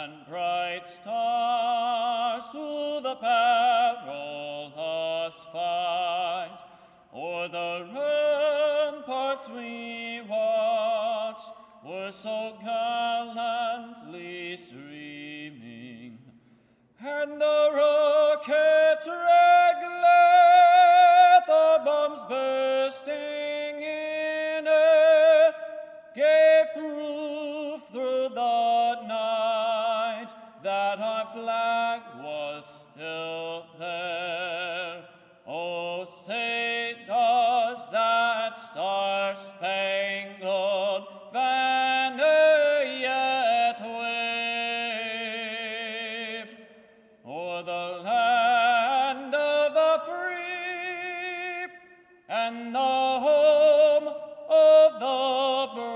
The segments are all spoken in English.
and bright stars through the perilous fight. O'er the ramparts we watched were so gallantly streaming, and the rocket's red glare, the bombs bursting in air, gave proof through the night that our flag was still there. Oh, say does that star-spangled banner yet wave o'er the land of the free and the home of the brave?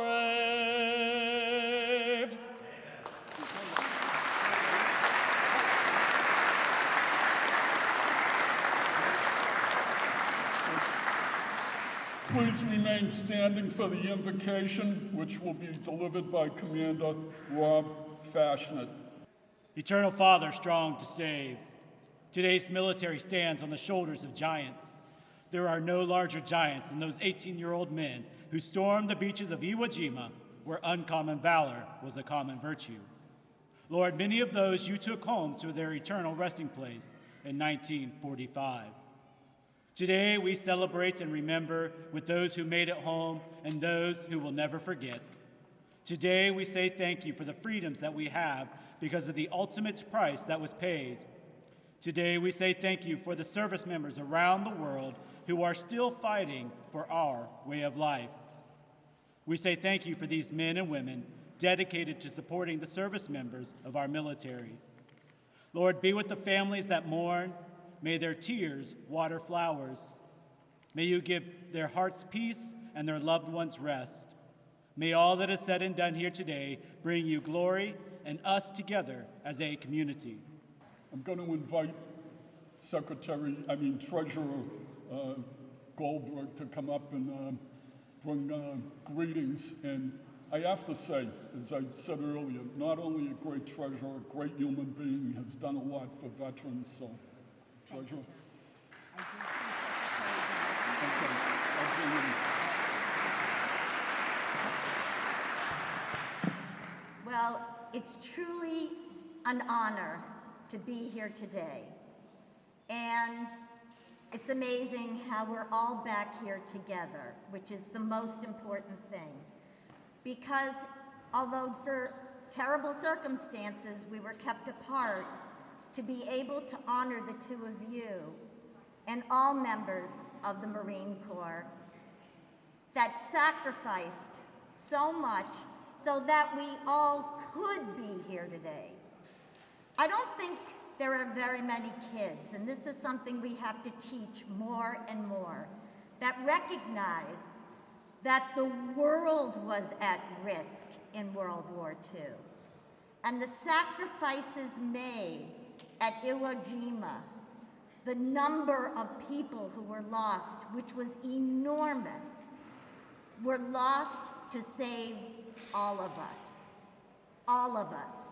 Please remain standing for the invocation, which will be delivered by Commander Rob Fashionett. Eternal Father, strong to save. Today's military stands on the shoulders of giants. There are no larger giants than those 18-year-old men who stormed the beaches of Iwo Jima, where uncommon valor was a common virtue. Lord, many of those you took home to their eternal resting place in 1945. Today, we celebrate and remember with those who made it home and those who will never forget. Today, we say thank you for the freedoms that we have because of the ultimate price that was paid. Today, we say thank you for the service members around the world who are still fighting for our way of life. We say thank you for these men and women dedicated to supporting the service members of our military. Lord, be with the families that mourn. May their tears water flowers. May you give their hearts peace and their loved ones rest. May all that is said and done here today bring you glory and us together as a community. I'm going to invite Treasurer Goldberg to come up and bring greetings. And I have to say, as I said earlier, not only a great treasurer, a great human being, has done a lot for veterans. So, Treasurer. Well, it's truly an honor to be here today. And it's amazing how we're all back here together, which is the most important thing. Because although for terrible circumstances we were kept apart, to be able to honor the two of you and all members of the Marine Corps that sacrificed so much so that we all could be here today. I don't think there are very many kids, and this is something we have to teach more and more, that recognize that the world was at risk in World War II. And the sacrifices made at Iwo Jima, the number of people who were lost, which was enormous, were lost to save all of us,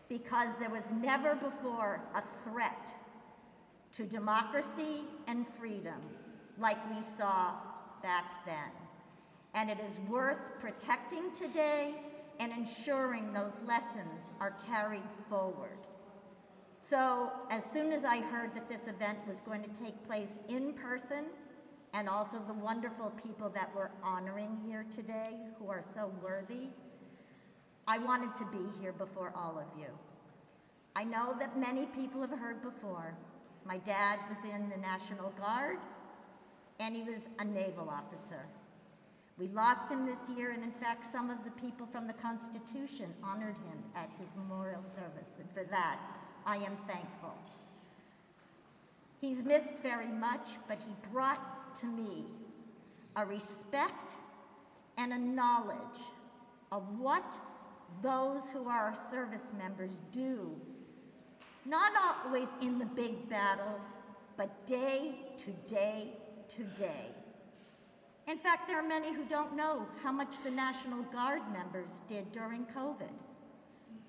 because there was never before a threat to democracy and freedom like we saw back then. And it is worth protecting today and ensuring those lessons are carried forward. So as soon as I heard that this event was going to take place in person, and also the wonderful people that we're honoring here today who are so worthy, I wanted to be here before all of you. I know that many people have heard before. My dad was in the National Guard, and he was a naval officer. We lost him this year, and in fact, some of the people from the Constitution honored him at his memorial service, and for that, I am thankful. He's missed very much, but he brought to me a respect and a knowledge of what those who are our service members do, not always in the big battles, but day to day to day. In fact, there are many who don't know how much the National Guard members did during COVID.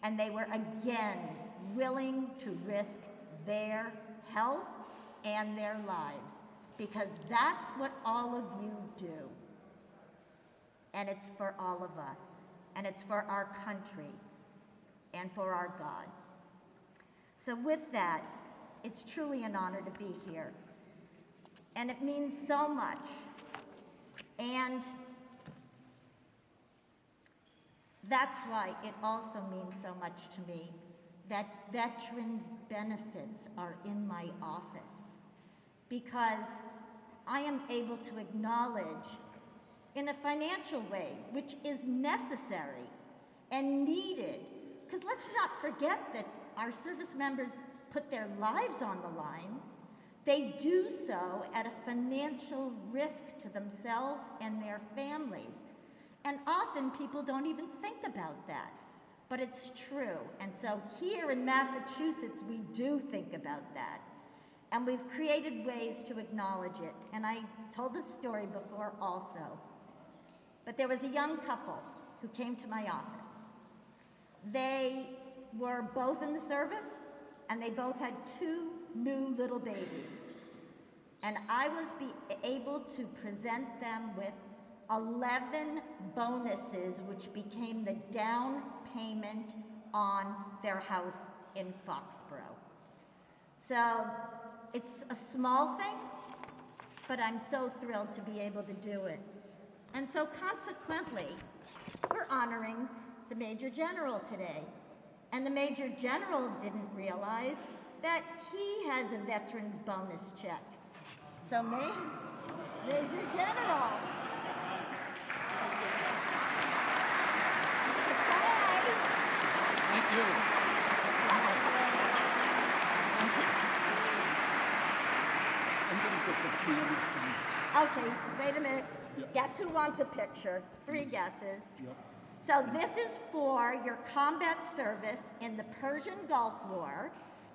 and they were again willing to risk their health and their lives, because that's what all of you do. And it's for all of us, and it's for our country, and for our God. So with that, it's truly an honor to be here. And it means so much. And that's why it also means so much to me that veterans' benefits are in my office, because I am able to acknowledge in a financial way, which is necessary and needed, because let's not forget that our service members put their lives on the line. They do so at a financial risk to themselves and their families. And often people don't even think about that, but it's true. And so here in Massachusetts, we do think about that. And we've created ways to acknowledge it. And I told this story before also. But there was a young couple who came to my office. They were both in the service, and they both had 2 new little babies. And I was able to present them with 11 bonuses, which became the down payment on their house in Foxborough. So it's a small thing, but I'm so thrilled to be able to do it. And so consequently, we're honoring the Major General today. And the Major General didn't realize that he has a veteran's bonus check. So Major General. Surprise! Thank you. I'm going to get the camera from Okay, wait a minute. Yeah. Guess who wants a picture? 3 guesses. Yep. So this is for your combat service in the Persian Gulf War,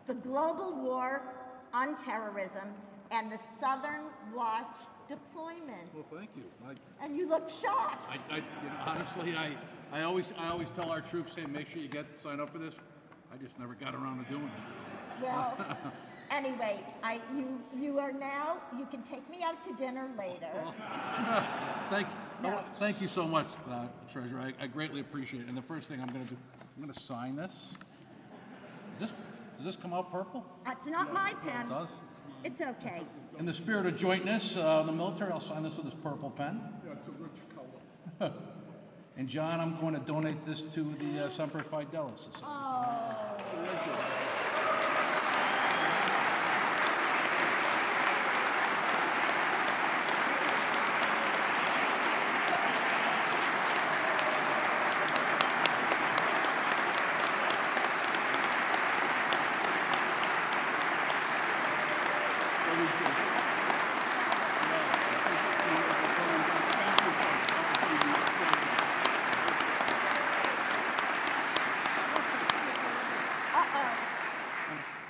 the Global War on Terrorism, and the Southern Watch deployment. Well, thank you. And you look shocked. Honestly, I always tell our troops, hey, make sure you sign up for this. I just never got around to doing it. Well, anyway, you are now, you can take me out to dinner later. Thank you so much, Treasurer. I greatly appreciate it. And the first thing I'm going to do, I'm going to sign this. Does this come out purple? It's not my pen. It does? It's okay. In the spirit of jointness, the military, I'll sign this with this purple pen. Yeah, it's a rich color. And John, I'm going to donate this to the Semper Fidelis Society.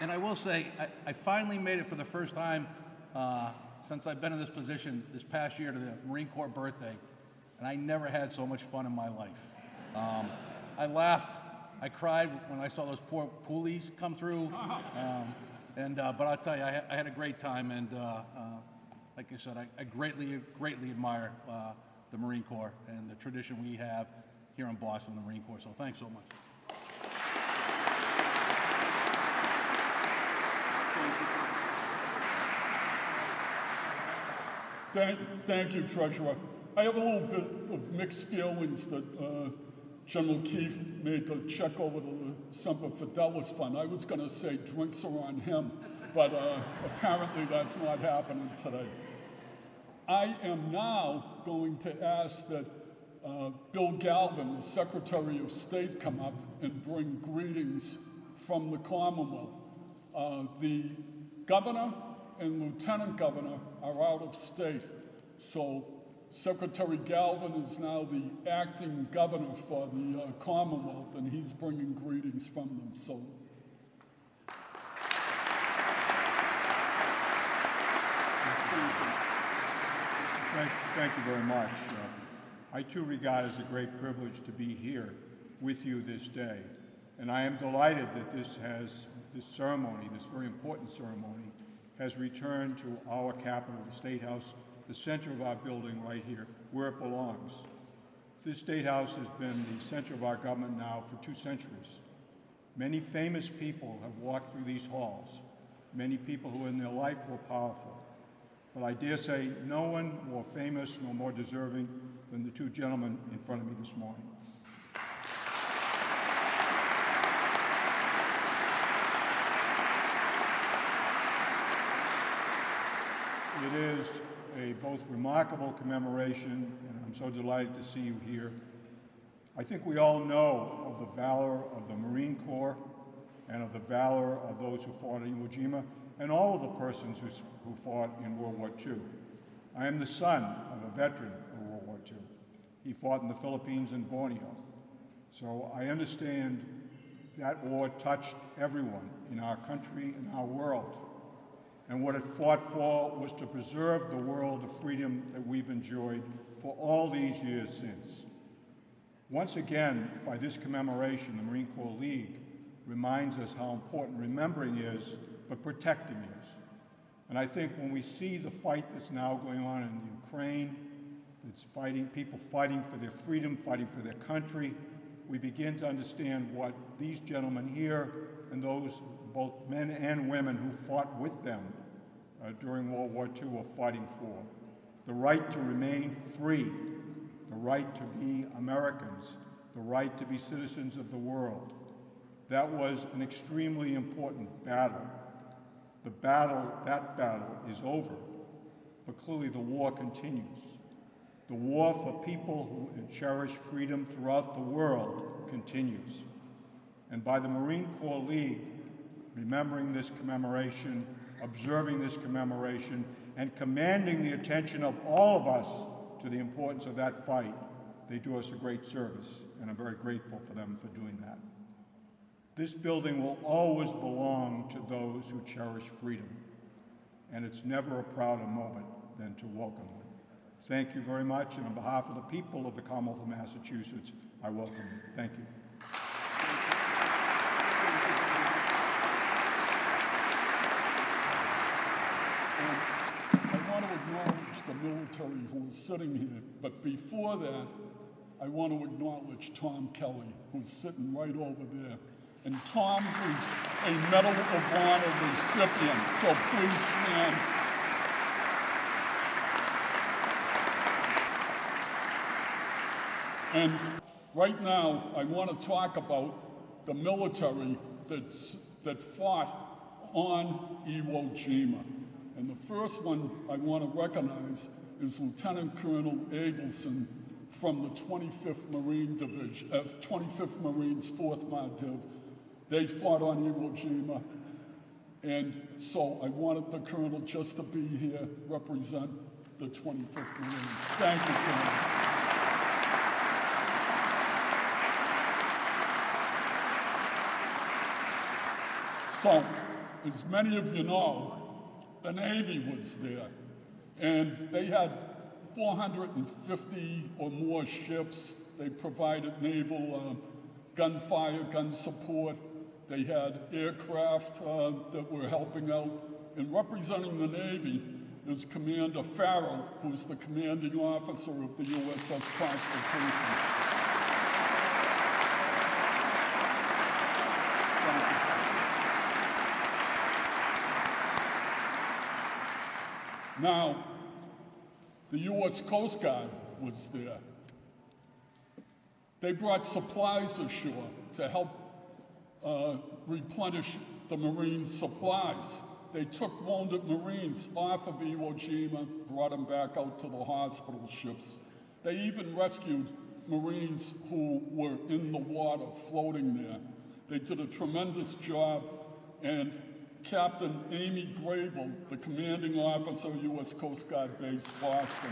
And I will say, I finally made it for the first time since I've been in this position this past year to the Marine Corps birthday, and I never had so much fun in my life. I laughed, I cried when I saw those poor poolies come through, but I'll tell you, I had a great time, and like I said, I greatly admire the Marine Corps and the tradition we have here in Boston, the Marine Corps, so thanks so much. Thank you, Treasurer. I have a little bit of mixed feelings that General Keefe made the check over to the Semper Fidelis Fund. I was going to say drinks are on him, but apparently that's not happening today. I am now going to ask that Bill Galvin, the Secretary of State, come up and bring greetings from the Commonwealth. The Governor and Lieutenant Governor are out of state, so Secretary Galvin is now the acting governor for the Commonwealth, and he's bringing greetings from them. So, Thank you very much. I too regard it as a great privilege to be here with you this day. And I am delighted that this ceremony, this very important ceremony, has returned to our capital, the State House, the center of our building right here, where it belongs. This State House has been the center of our government now for 2 centuries. Many famous people have walked through these halls. Many people who in their life were powerful. But I dare say no one more famous nor more deserving than the 2 gentlemen in front of me this morning. It is a both remarkable commemoration, and I'm so delighted to see you here. I think we all know of the valor of the Marine Corps and of the valor of those who fought in Iwo Jima and all of the persons who fought in World War II. I am the son of a veteran of World War II. He fought in the Philippines and Borneo. So I understand that war touched everyone in our country and our world. And what it fought for was to preserve the world of freedom that we've enjoyed for all these years since. Once again, by this commemoration, the Marine Corps League reminds us how important remembering is, but protecting is. And I think when we see the fight that's now going on in the Ukraine, it's people fighting for their freedom, fighting for their country, we begin to understand what these gentlemen here and those, both men and women who fought with them during World War II were fighting for. The right to remain free, the right to be Americans, the right to be citizens of the world. That was an extremely important battle. That battle is over, but clearly the war continues. The war for people who cherish freedom throughout the world continues. And by the Marine Corps League, remembering this commemoration, observing this commemoration, and commanding the attention of all of us to the importance of that fight, they do us a great service, and I'm very grateful for them for doing that. This building will always belong to those who cherish freedom, and it's never a prouder moment than to welcome them. Thank you very much, and on behalf of the people of the Commonwealth of Massachusetts, I welcome you. Thank you. I want to acknowledge the military who is sitting here, but before that, I want to acknowledge Tom Kelly, who's sitting right over there. And Tom is a Medal of Honor recipient, so please stand. And right now, I want to talk about the military that fought on Iwo Jima. And the first one I want to recognize is Lieutenant Colonel Abelson from the 25th Marine Division, 25th Marines, 4th MARDIV. They fought on Iwo Jima. And so I wanted the Colonel just to be here, represent the 25th Marines. Thank you, Colonel. So, as many of you know, the Navy was there, and they had 450 or more ships. They provided naval gunfire, gun support. They had aircraft that were helping out. And representing the Navy is Commander Farrell, who's the commanding officer of the USS Constitution. Now, the U.S. Coast Guard was there. They brought supplies ashore to help replenish the Marines' supplies. They took wounded Marines off of Iwo Jima, brought them back out to the hospital ships. They even rescued Marines who were in the water floating there. They did a tremendous job, and Captain Amy Grable, the commanding officer, U.S. Coast Guard Base, Boston.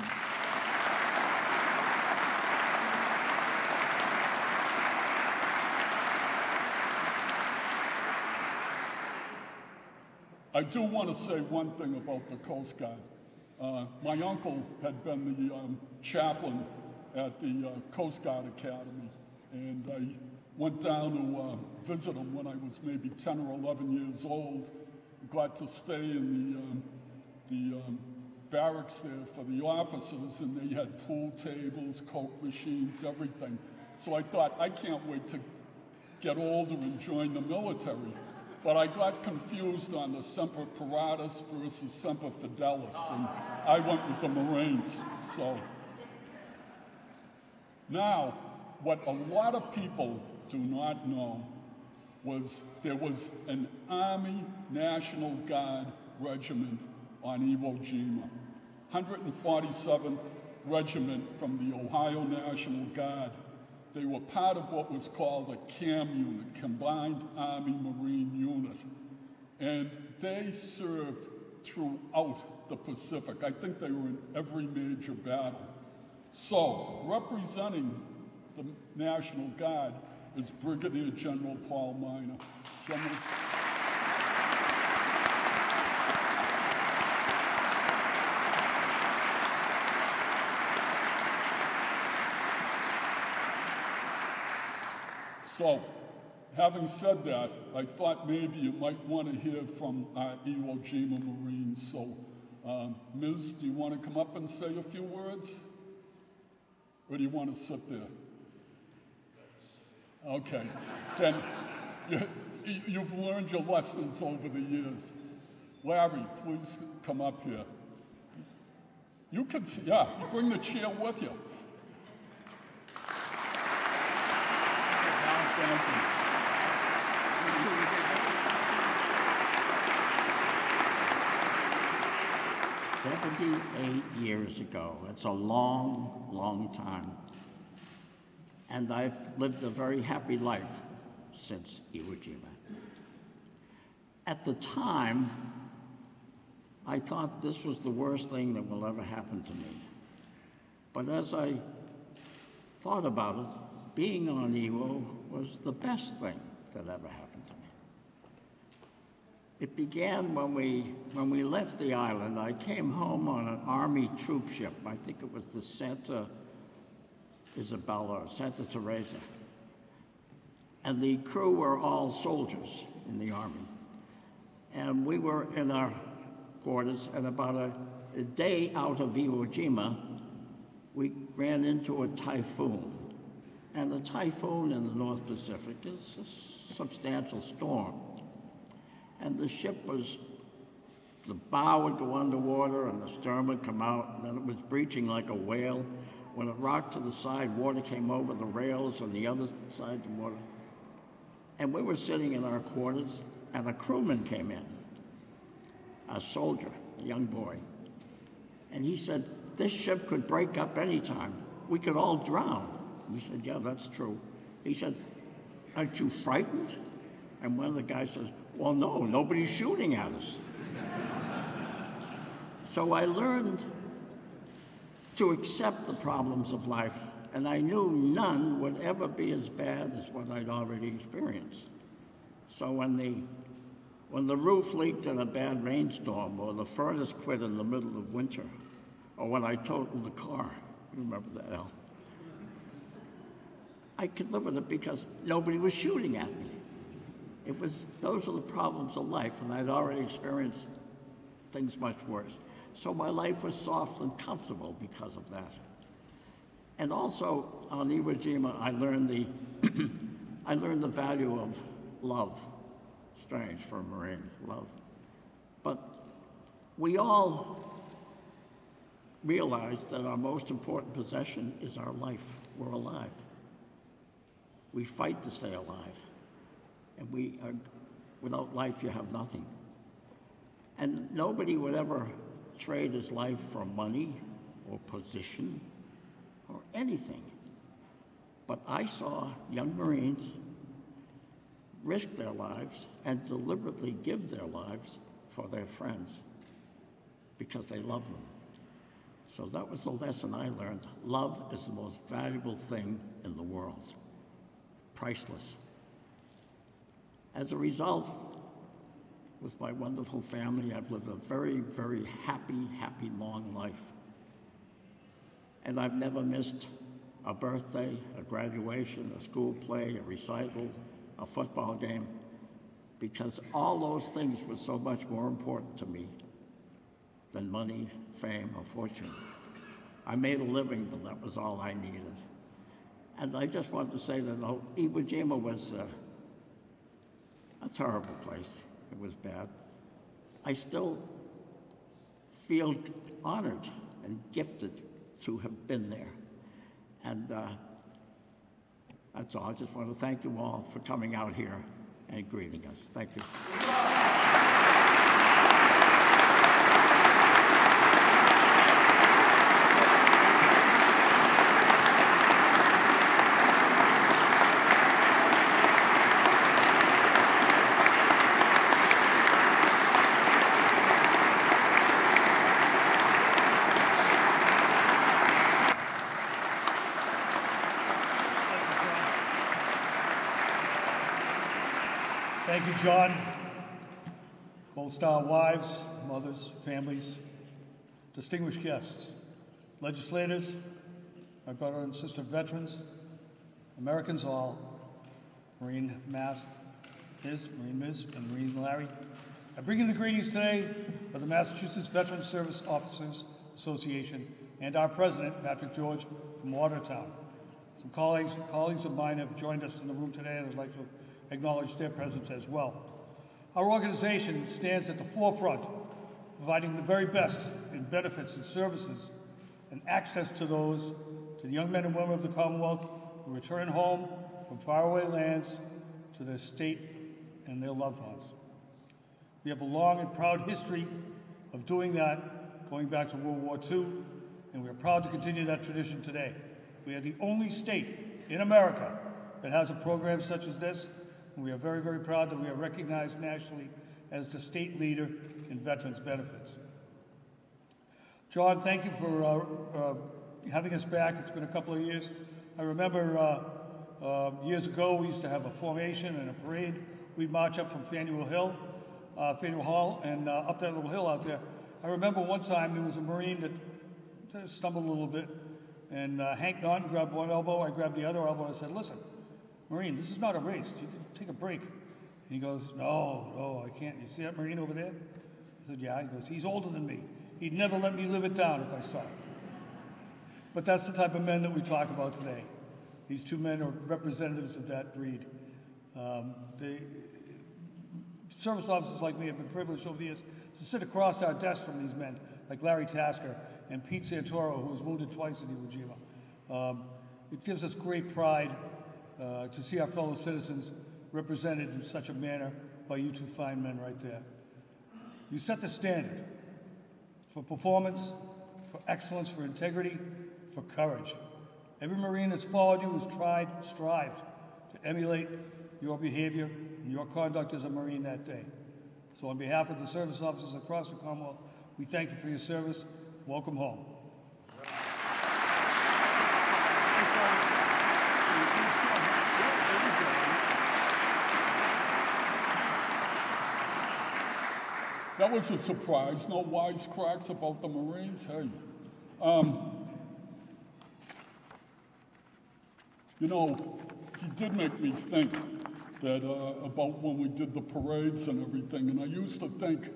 I do want to say one thing about the Coast Guard. My uncle had been the chaplain at the Coast Guard Academy, and went down to visit him when I was maybe 10 or 11 years old. Got to stay in the barracks there for the officers, and they had pool tables, Coke machines, everything. So I thought, I can't wait to get older and join the military. But I got confused on the Semper Paratus versus Semper Fidelis, and I went with the Marines. So now, what a lot of people do not know was there was an Army National Guard regiment on Iwo Jima, 147th Regiment from the Ohio National Guard. They were part of what was called a CAM unit, Combined Army Marine Unit. And they served throughout the Pacific. I think they were in every major battle. So, representing the National Guard is Brigadier General Paul Miner. General. So, having said that, I thought maybe you might want to hear from our Iwo Jima Marines. So, Ms., do you want to come up and say a few words? Or do you want to sit there? Okay, then you've learned your lessons over the years. Larry, please come up here. You can, yeah, you bring the chair with you. Thank you. 78 years ago. It's a long, long time. And I've lived a very happy life since Iwo Jima. At the time, I thought this was the worst thing that will ever happen to me. But as I thought about it, being on Iwo was the best thing that ever happened to me. It began when we left the island. I came home on an Army troop ship. I think it was the Santa Isabella or Santa Teresa. And the crew were all soldiers in the Army. And we were in our quarters, and about a day out of Iwo Jima, we ran into a typhoon. And a typhoon in the North Pacific is a substantial storm. And the ship the bow would go underwater and the stern would come out, and then it was breaching like a whale. When it rocked to the side, water came over the rails, on the other side, the water. And we were sitting in our quarters, and a crewman came in, a soldier, a young boy. And he said, "This ship could break up anytime. We could all drown." We said, "Yeah, that's true." He said, "Aren't you frightened?" And one of the guys says, "Well, no, nobody's shooting at us." So I learned to accept the problems of life, and I knew none would ever be as bad as what I'd already experienced. So when the roof leaked in a bad rainstorm, or the furnace quit in the middle of winter, or when I totaled the car, you remember that, Al? I could live with it because nobody was shooting at me. Those are the problems of life, and I'd already experienced things much worse. So my life was soft and comfortable because of that. And also on Iwo Jima, I learned the value of love. Strange for a Marine, love. But we all realized that our most important possession is our life. We're alive. We fight to stay alive. And without life, you have nothing. And nobody would ever trade his life for money or position or anything. But I saw young Marines risk their lives and deliberately give their lives for their friends because they love them. So that was the lesson I learned. Love is the most valuable thing in the world. Priceless. As a result, with my wonderful family, I've lived a very, very happy, long life. And I've never missed a birthday, a graduation, a school play, a recital, a football game, because all those things were so much more important to me than money, fame, or fortune. I made a living, but that was all I needed. And I just wanted to say that Iwo Jima was a terrible place. It was bad. I still feel honored and gifted to have been there. And that's all. I just want to thank you all for coming out here and greeting us. Thank you. Thank you, John. Gold Star wives, mothers, families, distinguished guests, legislators, my brother and sister veterans, Americans all, Marine Ms., and Marine Larry. I bring you the greetings today of the Massachusetts Veteran Service Officers Association and our president, Patrick George, from Watertown. Some colleagues of mine have joined us in the room today, and I'd like to acknowledge their presence as well. Our organization stands at the forefront, providing the very best in benefits and services and access to the young men and women of the Commonwealth who return home from faraway lands to their state and their loved ones. We have a long and proud history of doing that, going back to World War II, and we are proud to continue that tradition today. We are the only state in America that has a program such as this, and we are very, very proud that we are recognized nationally as the state leader in veterans benefits. John, thank you for having us back. It's been a couple of years. I remember years ago we used to have a formation and a parade. We'd march up from Faneuil Hall, and up that little hill out there. I remember one time there was a Marine that stumbled a little bit, and Hank Naughton grabbed one elbow, I grabbed the other elbow, and I said, "Listen, Marine, this is not a race. You can take a break." And he goes, no, I can't. You see that Marine over there? I said, yeah. He goes, he's older than me. He'd never let me live it down if I stopped. But that's the type of men that we talk about today. These two men are representatives of that breed. The service officers like me have been privileged over the years to sit across our desk from these men, like Larry Tasker and Pete Santoro, who was wounded twice in Iwo Jima. It gives us great pride to see our fellow citizens represented in such a manner by you two fine men right there. You set the standard for performance, for excellence, for integrity, for courage. Every Marine that's followed you has strived to emulate your behavior and your conduct as a Marine that day. So on behalf of the service officers across the Commonwealth, we thank you for your service. Welcome home. That was a surprise. No wisecracks about the Marines. Hey, you know, he did make me think that about when we did the parades and everything. And I used to think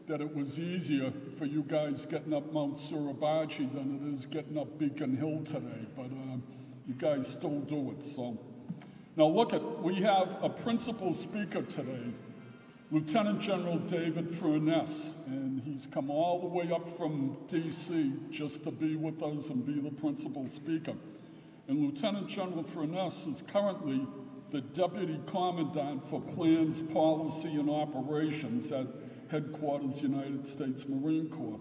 that it was easier for you guys getting up Mount Suribachi than it is getting up Beacon Hill today. But you guys still do it. So now we have a principal speaker today, Lieutenant General David Furness, and he's come all the way up from D.C. just to be with us and be the principal speaker. And Lieutenant General Furness is currently the Deputy Commandant for Plans, Policy, and Operations at Headquarters United States Marine Corps.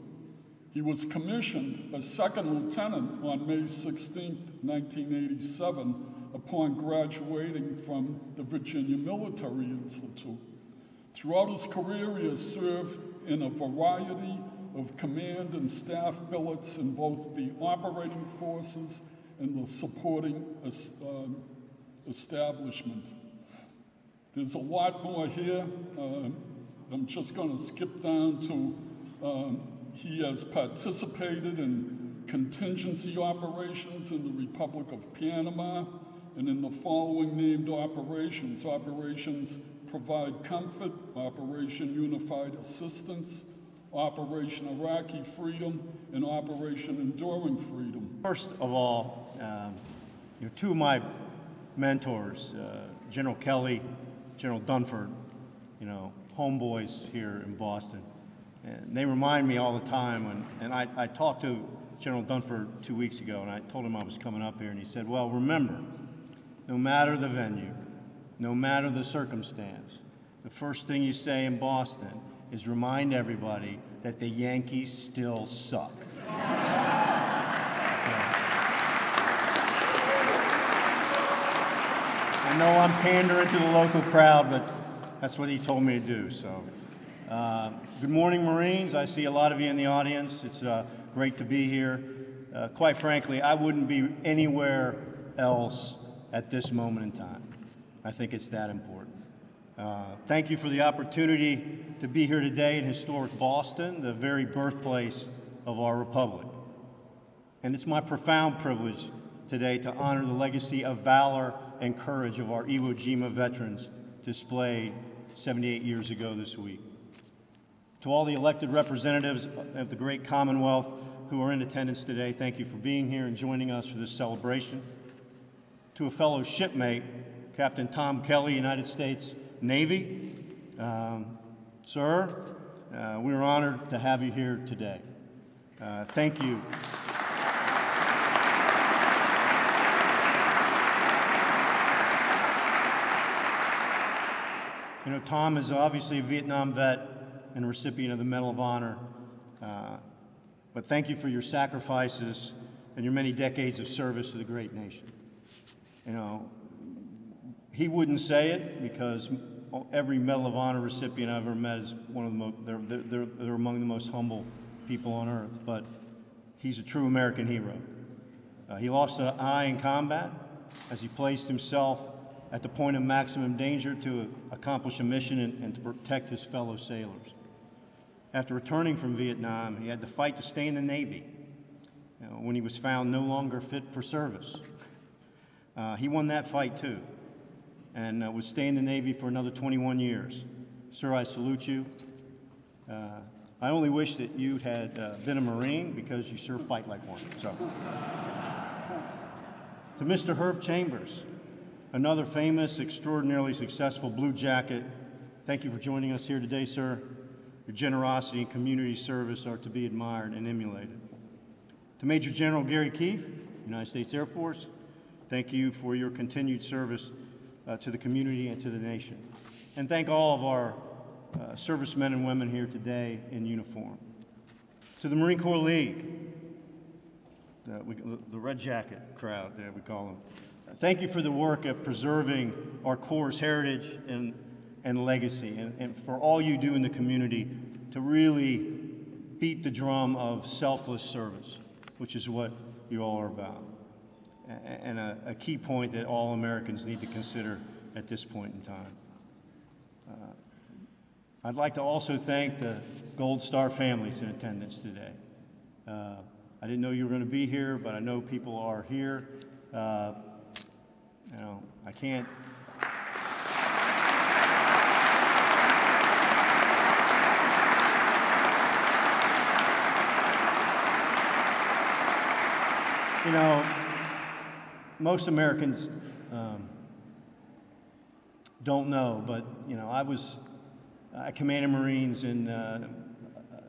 He was commissioned a second lieutenant on May 16, 1987, upon graduating from the Virginia Military Institute. Throughout his career, he has served in a variety of command and staff billets in both the operating forces and the supporting establishment. There's a lot more here. I'm just going to skip down to he has participated in contingency operations in the Republic of Panama, and in the following named operations: Operations Provide Comfort, Operation Unified Assistance, Operation Iraqi Freedom, and Operation Enduring Freedom. First of all, two of my mentors, General Kelly, General Dunford, homeboys here in Boston, and they remind me all the time. And I talked to General Dunford 2 weeks ago, and I told him I was coming up here, and he said, well, remember, no matter the venue, no matter the circumstance, the first thing you say in Boston is remind everybody that the Yankees still suck. I know I'm pandering to the local crowd, but that's what he told me to do. So, good morning, Marines. I see a lot of you in the audience. It's great to be here. Quite frankly, I wouldn't be anywhere else at this moment in time. I think it's that important. Thank you for the opportunity to be here today in historic Boston, the very birthplace of our republic. And it's my profound privilege today to honor the legacy of valor and courage of our Iwo Jima veterans displayed 78 years ago this week. To all the elected representatives of the great Commonwealth who are in attendance today, thank you for being here and joining us for this celebration. To a fellow shipmate, Captain Tom Kelly, United States Navy, sir, we are honored to have you here today. Thank you. Tom is obviously a Vietnam vet and a recipient of the Medal of Honor, but thank you for your sacrifices and your many decades of service to the great nation. He wouldn't say it because every Medal of Honor recipient I've ever met is one of the most, they're among the most humble people on earth, but he's a true American hero. He lost an eye in combat as he placed himself at the point of maximum danger to accomplish a mission and to protect his fellow sailors. After returning from Vietnam, he had to fight to stay in the Navy when he was found no longer fit for service. He won that fight too, and would stay in the Navy for another 21 years. Sir, I salute you. I only wish that you had been a Marine because you sure fight like one. So, to Mr. Herb Chambers, another famous, extraordinarily successful Blue Jacket, thank you for joining us here today, sir. Your generosity and community service are to be admired and emulated. To Major General Gary Keefe, United States Air Force, thank you for your continued service to the community and to the nation. And thank all of our servicemen and women here today in uniform. To the Marine Corps League, the Red Jacket crowd, we call them. Thank you for the work of preserving our Corps' heritage and legacy, and for all you do in the community to really beat the drum of selfless service, which is what you all are about. And a key point that all Americans need to consider at this point in time. I'd like to also thank the Gold Star families in attendance today. I didn't know you were going to be here, but I know people are here. I can't. Most Americans don't know, but I commanded Marines in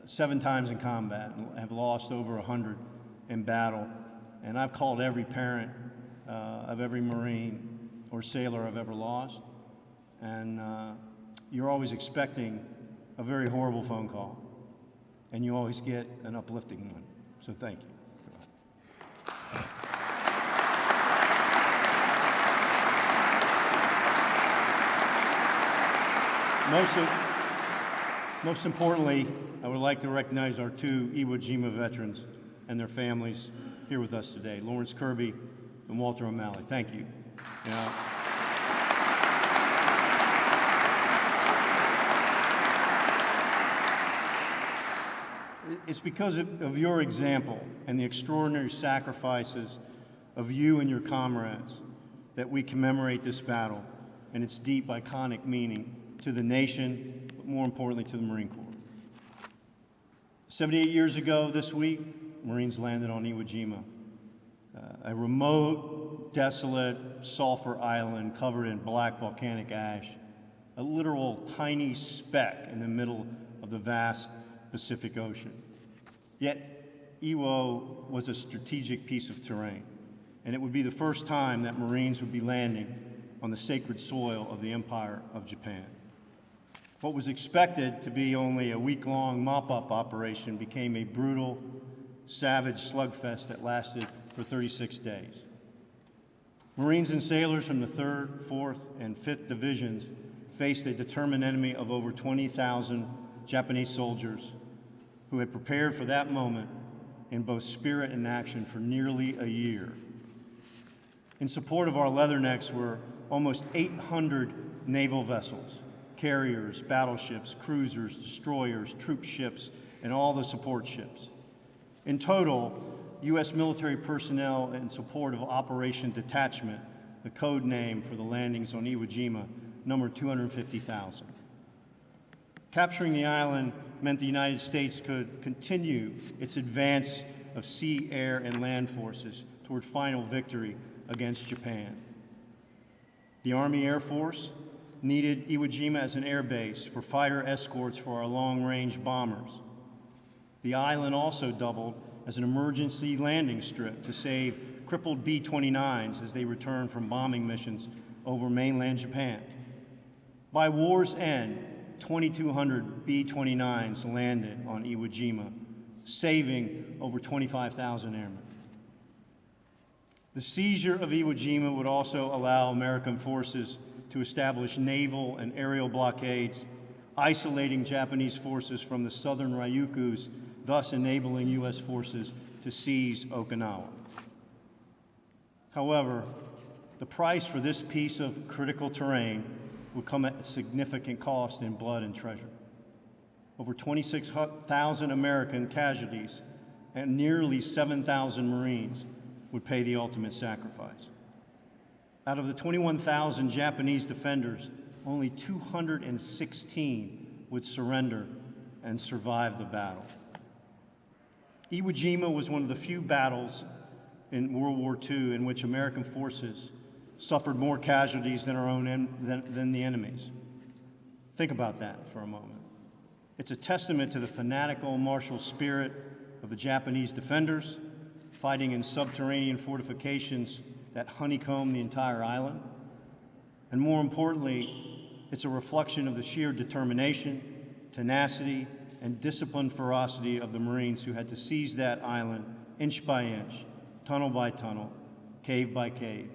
7 times in combat and have lost over 100 in battle, and I've called every parent of every Marine or sailor I've ever lost, and you're always expecting a very horrible phone call, and you always get an uplifting one, so thank you. Most importantly, I would like to recognize our 2 Iwo Jima veterans and their families here with us today, Lawrence Kirby and Walter O'Malley. Thank you. It's because of your example and the extraordinary sacrifices of you and your comrades that we commemorate this battle and its deep, iconic meaning to the nation, but more importantly to the Marine Corps. 78 years ago this week, Marines landed on Iwo Jima, a remote, desolate sulfur island covered in black volcanic ash, a literal tiny speck in the middle of the vast Pacific Ocean. Yet, Iwo was a strategic piece of terrain, and it would be the first time that Marines would be landing on the sacred soil of the Empire of Japan. What was expected to be only a week-long mop-up operation became a brutal, savage slugfest that lasted for 36 days. Marines and sailors from the 3rd, 4th, and 5th Divisions faced a determined enemy of over 20,000 Japanese soldiers who had prepared for that moment in both spirit and action for nearly a year. In support of our Leathernecks were almost 800 naval vessels, carriers, battleships, cruisers, destroyers, troop ships, and all the support ships. In total, U.S. military personnel in support of Operation Detachment, the code name for the landings on Iwo Jima, numbered 250,000. Capturing the island meant the United States could continue its advance of sea, air, and land forces toward final victory against Japan. The Army Air Force needed Iwo Jima as an air base for fighter escorts for our long-range bombers. The island also doubled as an emergency landing strip to save crippled B-29s as they returned from bombing missions over mainland Japan. By war's end, 2,200 B-29s landed on Iwo Jima, saving over 25,000 airmen. The seizure of Iwo Jima would also allow American forces to establish naval and aerial blockades, isolating Japanese forces from the southern Ryukyus, thus enabling U.S. forces to seize Okinawa. However, the price for this piece of critical terrain would come at a significant cost in blood and treasure. Over 26,000 American casualties and nearly 7,000 Marines would pay the ultimate sacrifice. Out of the 21,000 Japanese defenders, only 216 would surrender and survive the battle. Iwo Jima was one of the few battles in World War II in which American forces suffered more casualties than than the enemy's. Think about that for a moment. It's a testament to the fanatical martial spirit of the Japanese defenders fighting in subterranean fortifications that honeycomb the entire island. And more importantly, it's a reflection of the sheer determination, tenacity, and disciplined ferocity of the Marines who had to seize that island inch by inch, tunnel by tunnel, cave by cave,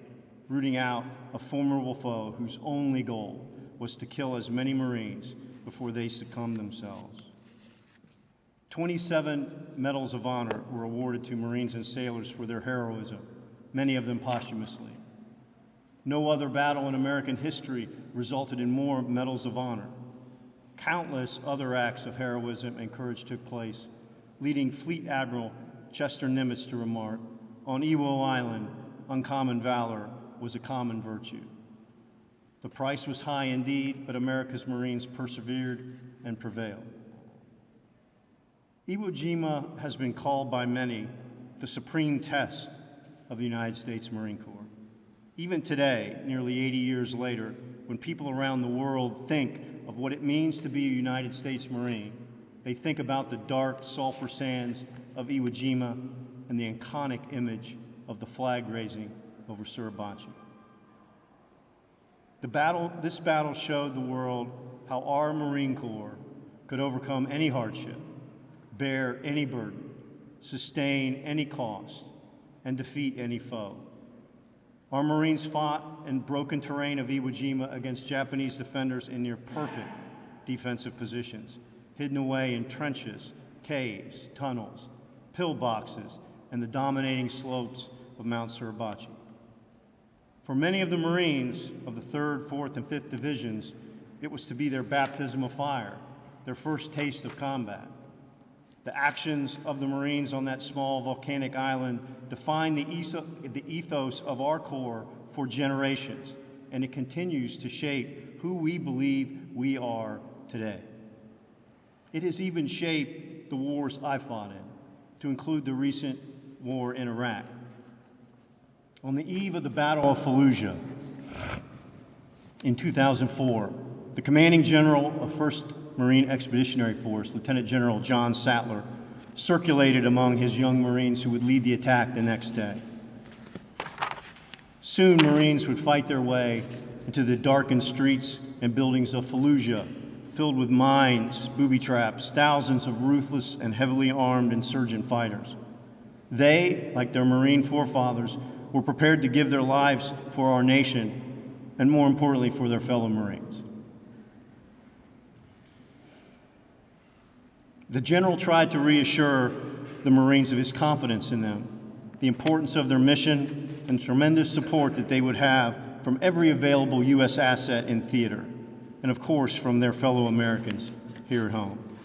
rooting out a formidable foe whose only goal was to kill as many Marines before they succumbed themselves. 27 Medals of Honor were awarded to Marines and sailors for their heroism, many of them posthumously. No other battle in American history resulted in more Medals of Honor. Countless other acts of heroism and courage took place, leading Fleet Admiral Chester Nimitz to remark, "On Iwo Island, uncommon valor was a common virtue." The price was high indeed, but America's Marines persevered and prevailed. Iwo Jima has been called by many the supreme test of the United States Marine Corps. Even today, nearly 80 years later, when people around the world think of what it means to be a United States Marine, they think about the dark sulfur sands of Iwo Jima and the iconic image of the flag raising over Suribachi. This battle showed the world how our Marine Corps could overcome any hardship, bear any burden, sustain any cost, and defeat any foe. Our Marines fought in broken terrain of Iwo Jima against Japanese defenders in near perfect defensive positions, hidden away in trenches, caves, tunnels, pillboxes, and the dominating slopes of Mount Suribachi. For many of the Marines of the 3rd, 4th, and 5th Divisions, it was to be their baptism of fire, their first taste of combat. The actions of the Marines on that small volcanic island define the ethos of our Corps for generations, and it continues to shape who we believe we are today. It has even shaped the wars I fought in, to include the recent war in Iraq. On the eve of the Battle of Fallujah in 2004, the commanding general of 1st Marine Expeditionary Force, Lieutenant General John Sattler, circulated among his young Marines who would lead the attack the next day. Soon, Marines would fight their way into the darkened streets and buildings of Fallujah, filled with mines, booby traps, thousands of ruthless and heavily armed insurgent fighters. They, like their Marine forefathers, were prepared to give their lives for our nation, and more importantly, for their fellow Marines. The general tried to reassure the Marines of his confidence in them, the importance of their mission, and tremendous support that they would have from every available U.S. asset in theater, and of course from their fellow Americans here at home.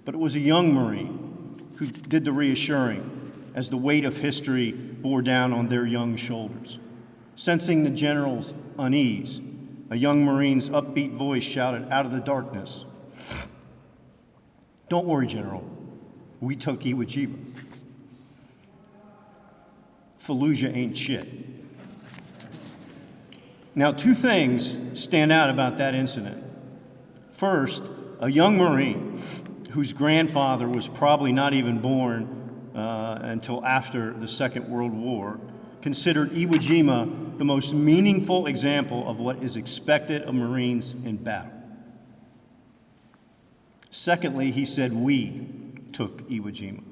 But it was a young Marine who did the reassuring as the weight of history bore down on their young shoulders. Sensing the general's unease, a young Marine's upbeat voice shouted out of the darkness, "Don't worry, General, we took Iwo Jima. Fallujah ain't shit." Now, two things stand out about that incident. First, a young Marine whose grandfather was probably not even born until after the Second World War, considered Iwo Jima the most meaningful example of what is expected of Marines in battle. Secondly, he said, "We took Iwo Jima,"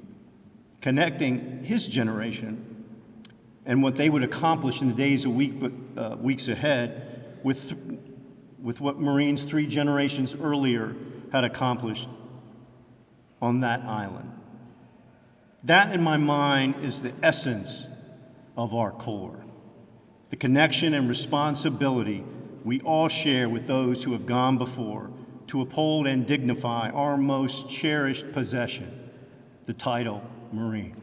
connecting his generation and what they would accomplish in the days and weeks ahead with what Marines 3 generations earlier had accomplished on that island. That, in my mind, is the essence of our Corps, the connection and responsibility we all share with those who have gone before to uphold and dignify our most cherished possession, the title Marine.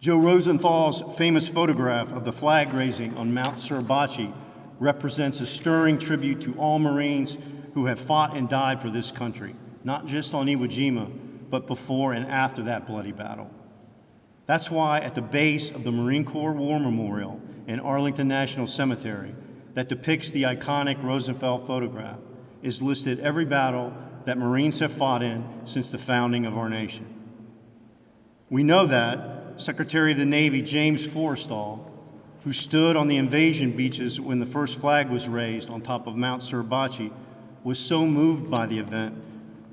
Joe Rosenthal's famous photograph of the flag raising on Mount Suribachi represents a stirring tribute to all Marines who have fought and died for this country, not just on Iwo Jima, but before and after that bloody battle. That's why at the base of the Marine Corps War Memorial in Arlington National Cemetery that depicts the iconic Rosenfeld photograph is listed every battle that Marines have fought in since the founding of our nation. We know that Secretary of the Navy James Forrestal, who stood on the invasion beaches when the first flag was raised on top of Mount Suribachi, was so moved by the event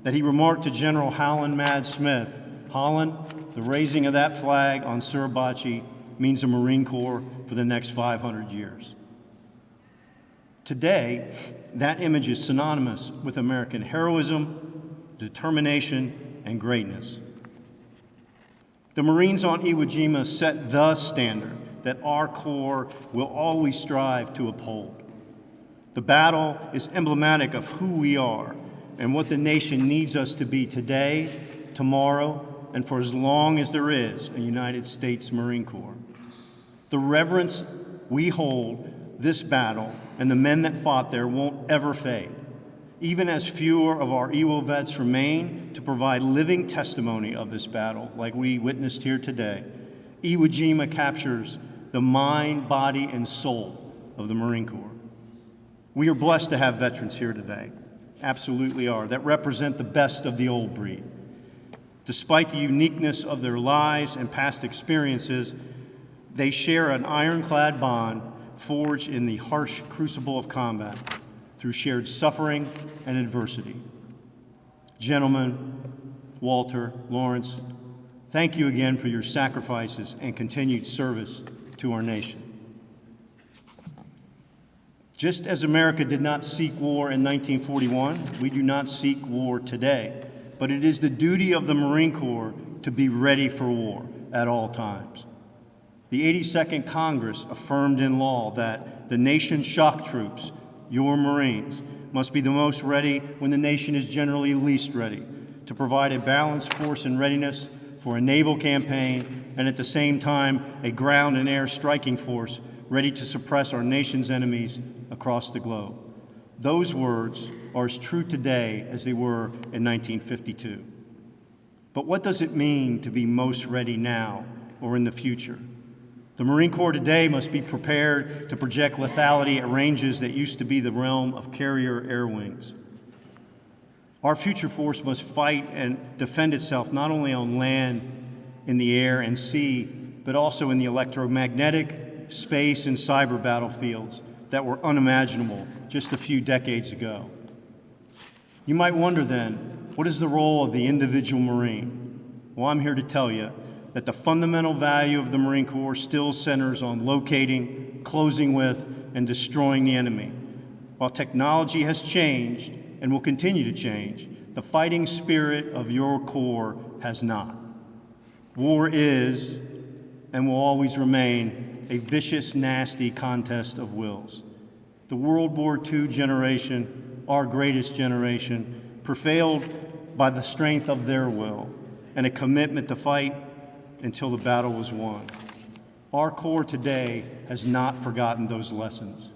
that he remarked to General Howland Mad Smith, "Holland, the raising of that flag on Suribachi means a Marine Corps for the next 500 years. Today, that image is synonymous with American heroism, determination, and greatness. The Marines on Iwo Jima set the standard that our Corps will always strive to uphold. The battle is emblematic of who we are and what the nation needs us to be today, tomorrow, and for as long as there is a United States Marine Corps. The reverence we hold this battle and the men that fought there won't ever fade, even as fewer of our Iwo vets remain to provide living testimony of this battle like we witnessed here today. Iwo Jima captures the mind, body, and soul of the Marine Corps. We are blessed to have veterans here today, absolutely are, that represent the best of the old breed. Despite the uniqueness of their lives and past experiences, they share an ironclad bond forged in the harsh crucible of combat through shared suffering and adversity. Gentlemen, Walter, Lawrence, thank you again for your sacrifices and continued service to our nation. Just as America did not seek war in 1941, we do not seek war today, but it is the duty of the Marine Corps to be ready for war at all times. The 82nd Congress affirmed in law that the nation's shock troops, your Marines, must be the most ready when the nation is generally least ready to provide a balanced force in readiness for a naval campaign and at the same time a ground and air striking force ready to suppress our nation's enemies across the globe. Those words are as true today as they were in 1952. But what does it mean to be most ready now or in the future? The Marine Corps today must be prepared to project lethality at ranges that used to be the realm of carrier air wings. Our future force must fight and defend itself not only on land, in the air and sea, but also in the electromagnetic, space, and cyber battlefields that were unimaginable just a few decades ago. You might wonder then, what is the role of the individual Marine? Well, I'm here to tell you that the fundamental value of the Marine Corps still centers on locating, closing with, and destroying the enemy. While technology has changed and will continue to change, the fighting spirit of your Corps has not. War is and will always remain a vicious, nasty contest of wills. The World War II generation, our greatest generation, prevailed by the strength of their will and a commitment to fight until the battle was won. Our Corps today has not forgotten those lessons.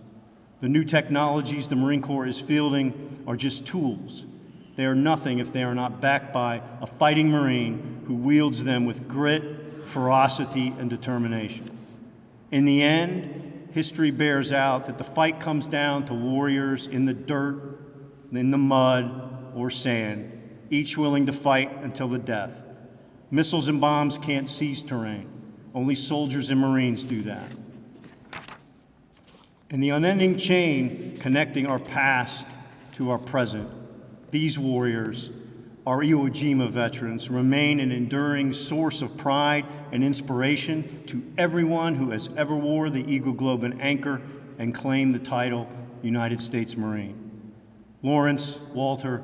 The new technologies the Marine Corps is fielding are just tools. They are nothing if they are not backed by a fighting Marine who wields them with grit, ferocity, and determination. In the end, history bears out that the fight comes down to warriors in the dirt, in the mud, or sand, each willing to fight until the death. Missiles and bombs can't seize terrain. Only soldiers and Marines do that. In the unending chain connecting our past to our present, these warriors, our Iwo Jima veterans, remain an enduring source of pride and inspiration to everyone who has ever wore the Eagle Globe and Anchor and claimed the title United States Marine. Lawrence, Walter,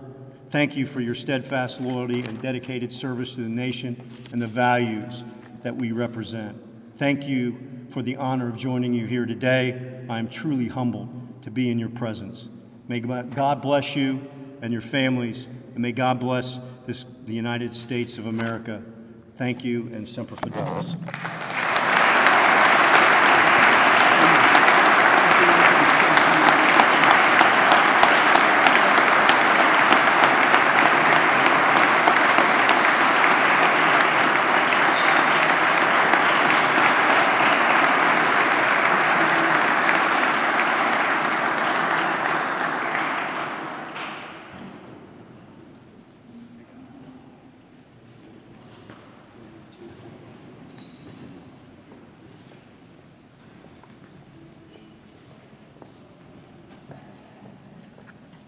thank you for your steadfast loyalty and dedicated service to the nation and the values that we represent. Thank you for the honor of joining you here today. I am truly humbled to be in your presence. May God bless you and your families, and may God bless the United States of America. Thank you, and Semper Fidelis.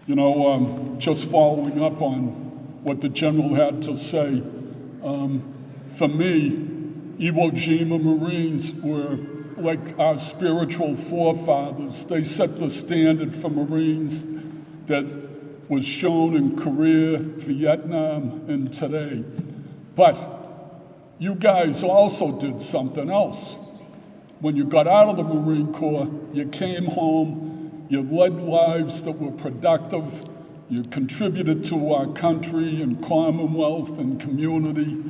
You know, just following up on what the General had to say, for me, Iwo Jima Marines were like our spiritual forefathers. They set the standard for Marines that was shown in Korea, Vietnam, and today. But you guys also did something else. When you got out of the Marine Corps, you came home, you led lives that were productive, you contributed to our country and Commonwealth and community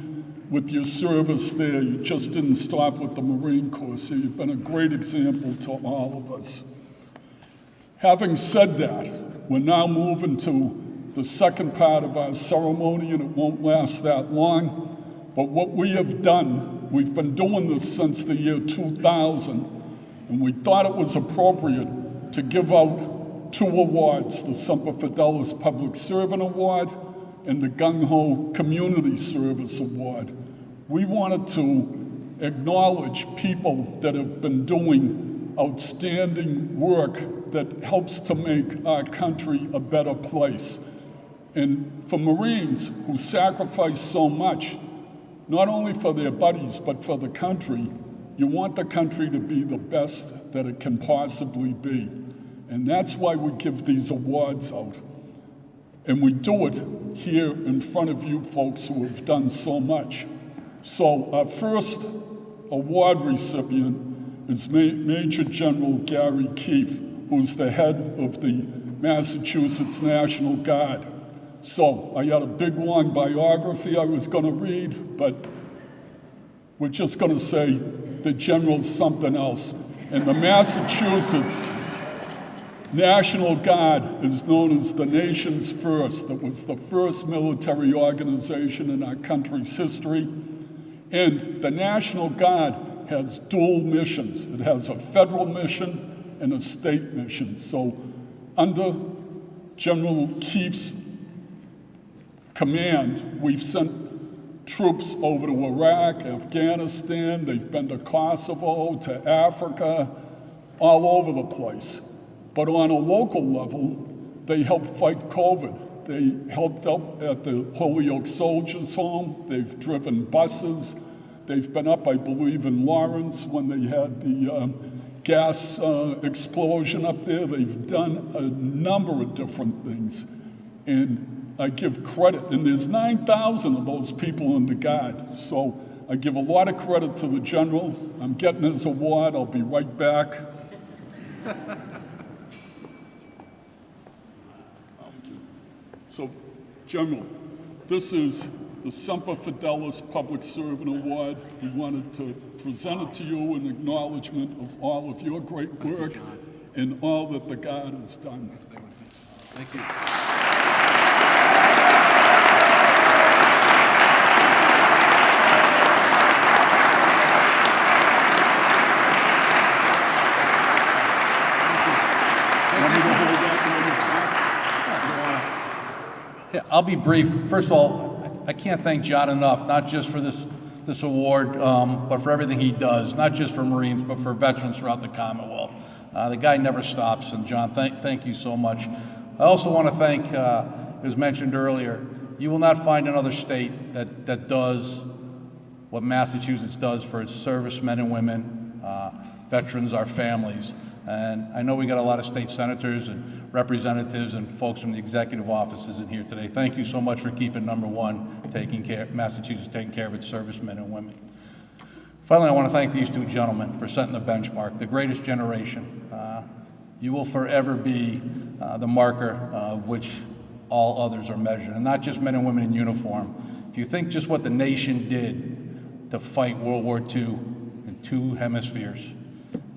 with your service there. You just didn't stop with the Marine Corps, so you've been a great example to all of us. Having said that, we're now moving to the second part of our ceremony, and it won't last that long. But what we have done, we've been doing this since the year 2000, and we thought it was appropriate to give out two awards, the Semper Fidelis Public Servant Award and the Gung Ho Community Service Award. We wanted to acknowledge people that have been doing outstanding work that helps to make our country a better place. And for Marines who sacrifice so much, not only for their buddies, but for the country, you want the country to be the best that it can possibly be. And that's why we give these awards out. And we do it here in front of you folks who have done so much. So our first award recipient is Major General Gary Keefe, who's the head of the Massachusetts National Guard. So I had a big, long biography I was going to read, but we're just going to say the general's something else. And the Massachusetts National Guard is known as the nation's first. It was the first military organization in our country's history. And the National Guard has dual missions. It has a federal mission and a state mission. So under General Keefe's command, we've sent troops over to Iraq, Afghanistan, they've been to Kosovo, to Africa, all over the place. But on a local level, they help fight COVID. They helped out at the Holyoke Soldiers Home. They've driven buses. They've been up, I believe, in Lawrence when they had the gas explosion up there. They've done a number of different things. And I give credit. And there's 9,000 of those people in the Guard. So I give a lot of credit to the general. I'm getting his award. I'll be right back. So, General, this is the Semper Fidelis Public Servant Award. We wanted to present it to you in acknowledgement of all of your great work and all that the Guard has done. Thank you. Yeah, I'll be brief. First of all, I can't thank John enough, not just for this award, but for everything he does, not just for Marines, but for veterans throughout the Commonwealth. The guy never stops, and John, thank you so much. I also want to thank, as mentioned earlier, you will not find another state that does what Massachusetts does for its servicemen and women, veterans, our families. And I know we got a lot of state senators and representatives and folks from the executive offices in here today. Thank you so much for keeping #1, Massachusetts taking care of its servicemen and women. Finally, I want to thank these two gentlemen for setting the benchmark, the greatest generation. You will forever be the marker of which all others are measured, and not just men and women in uniform. If you think just what the nation did to fight World War II in 2 hemispheres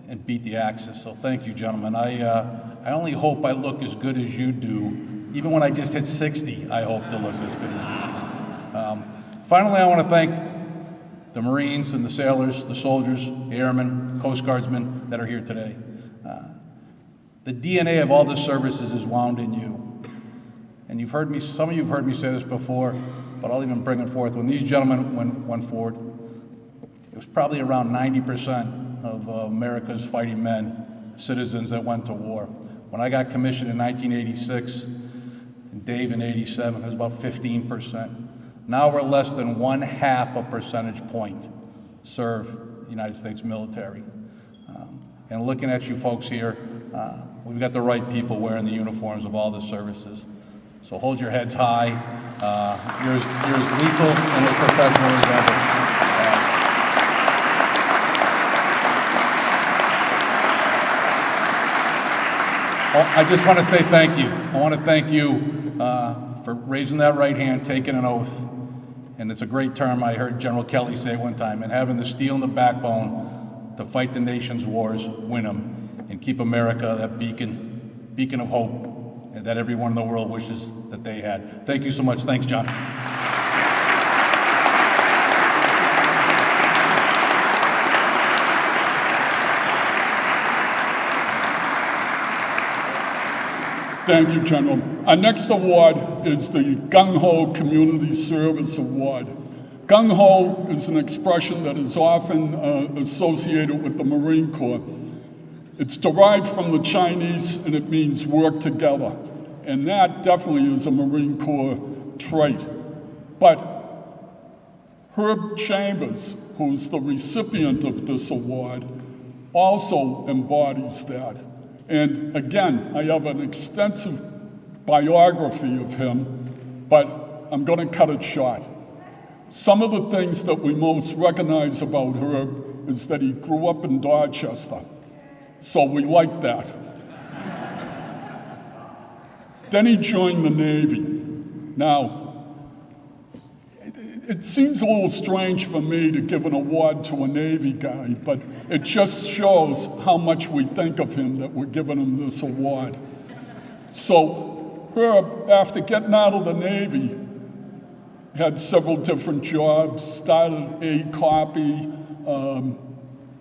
and beat the Axis, so thank you, gentlemen. I only hope I look as good as you do. Even when I just hit 60, I hope to look as good as you do. Finally, I want to thank the Marines and the sailors, the soldiers, the airmen, Coast Guardsmen that are here today. The DNA of all the services is wound in you. And you've heard me, some of you have heard me say this before, but I'll even bring it forth. When these gentlemen went forward, it was probably around 90% of America's fighting men, citizens that went to war. When I got commissioned in 1986, and Dave in 87, it was about 15%. Now we're less than 1/2 a percentage point serve the United States military. And looking at you folks here, we've got the right people wearing the uniforms of all the services. So hold your heads high. You're as lethal and as professional as ever. I just want to say thank you. I want to thank you for raising that right hand, taking an oath. And it's a great term. I heard General Kelly say it one time, and having the steel and the backbone to fight the nation's wars, win them, and keep America that beacon of hope that everyone in the world wishes that they had. Thank you so much. Thanks, John. Thank you, General. Our next award is the Gung Ho Community Service Award. Gung Ho is an expression that is often associated with the Marine Corps. It's derived from the Chinese, and it means work together. And that definitely is a Marine Corps trait. But Herb Chambers, who's the recipient of this award, also embodies that. And again, I have an extensive biography of him, but I'm going to cut it short. Some of the things that we most recognize about Herb is that he grew up in Dorchester. So we like that. Then he joined the Navy. Now, it seems a little strange for me to give an award to a Navy guy, but it just shows how much we think of him that we're giving him this award. So Herb, after getting out of the Navy, had several different jobs, started a copy,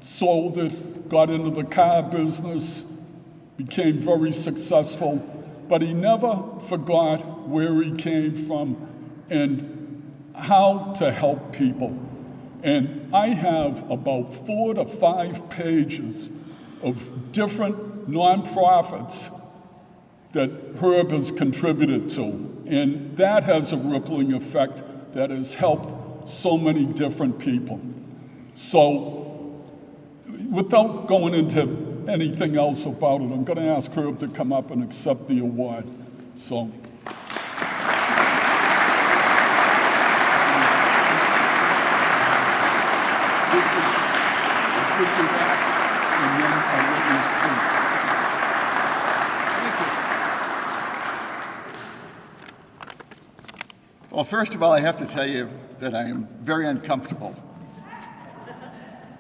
sold it, got into the car business, became very successful, but he never forgot where he came from and how to help people. And I have about 4 to 5 pages of different nonprofits that Herb has contributed to. And that has a rippling effect that has helped so many different people. So without going into anything else about it, I'm going to ask Herb to come up and accept the award. So. This is a quickly back, and then I'll let you speak. Well, first of all, I have to tell you that I am very uncomfortable.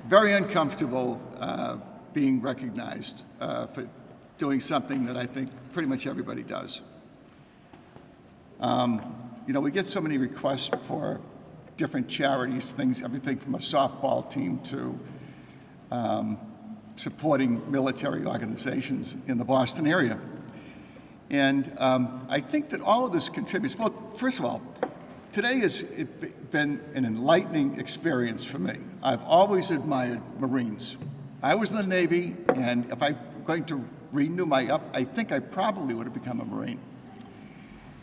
Very uncomfortable being recognized for doing something that I think pretty much everybody does. You know, we get so many requests for different charities, things, everything from a softball team to supporting military organizations in the Boston area. And I think that all of this contributes. Well, first of all, today has been an enlightening experience for me. I've always admired Marines. I was in the Navy, and if I'm going to renew I think I probably would have become a Marine.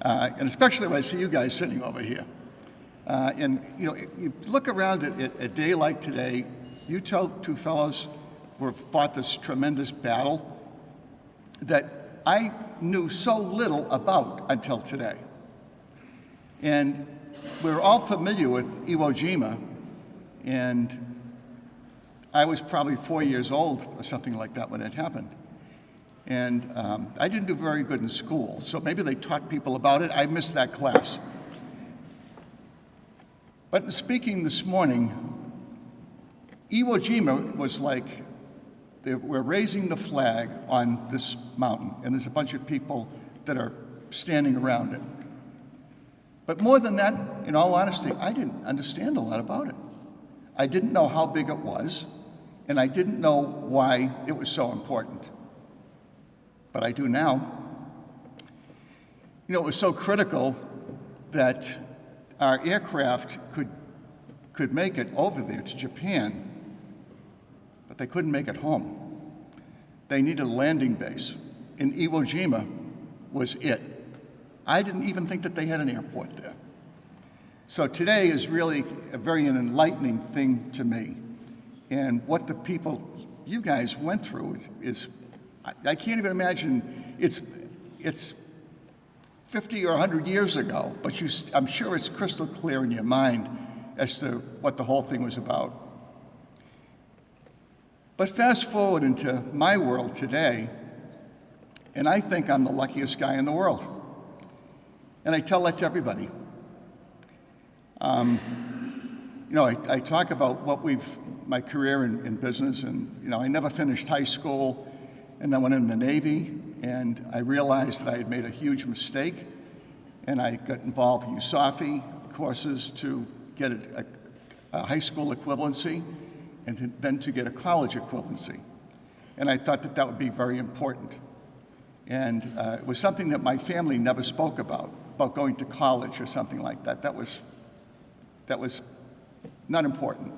And especially when I see you guys sitting over here. And you know, you look around at a day like today, you two fellows who fought this tremendous battle that I knew so little about until today. And we're all familiar with Iwo Jima, and I was probably 4 years old or something like that when it happened. And I didn't do very good in school, so maybe they taught people about it. I missed that class. But in speaking this morning, Iwo Jima was like, we're raising the flag on this mountain, and there's a bunch of people that are standing around it. But more than that, in all honesty, I didn't understand a lot about it. I didn't know how big it was, and I didn't know why it was so important. But I do now. You know, it was so critical that our aircraft could make it over there to Japan, but they couldn't make it home. They needed a landing base, and Iwo Jima was it. I didn't even think that they had an airport there. So today is really a very enlightening thing to me. And what the people, you guys went through is I can't even imagine, it's 50 or 100 years ago, but I'm sure it's crystal clear in your mind as to what the whole thing was about. But fast forward into my world today, and I think I'm the luckiest guy in the world. And I tell that to everybody. You know, I talk about my career in business, and you know, I never finished high school, and then went in the Navy, and I realized that I had made a huge mistake, and I got involved in USAFI courses to get a high school equivalency, and then to get a college equivalency. And I thought that that would be very important. And it was something that my family never spoke about going to college or something like that. That was not important.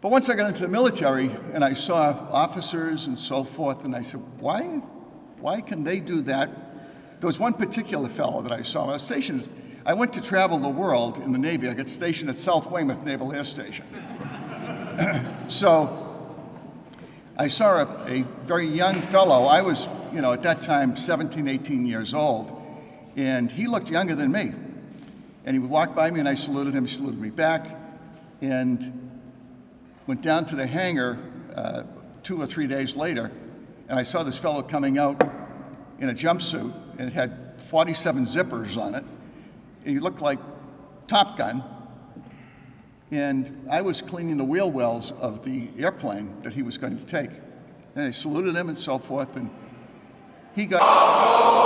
But once I got into the military and I saw officers and so forth, and I said, why can they do that? There was one particular fellow that I saw. I was stationed, I went to travel the world in the Navy. I got stationed at South Weymouth Naval Air Station. So I saw a very young fellow. I was, you know, at that time, 17, 18 years old, and he looked younger than me. And he would walk by me, and I saluted him. He saluted me back, and went down to the hangar 2 or 3 days later, and I saw this fellow coming out in a jumpsuit, and it had 47 zippers on it. He looked like Top Gun. And I was cleaning the wheel wells of the airplane that he was going to take. And I saluted him and so forth, and he got...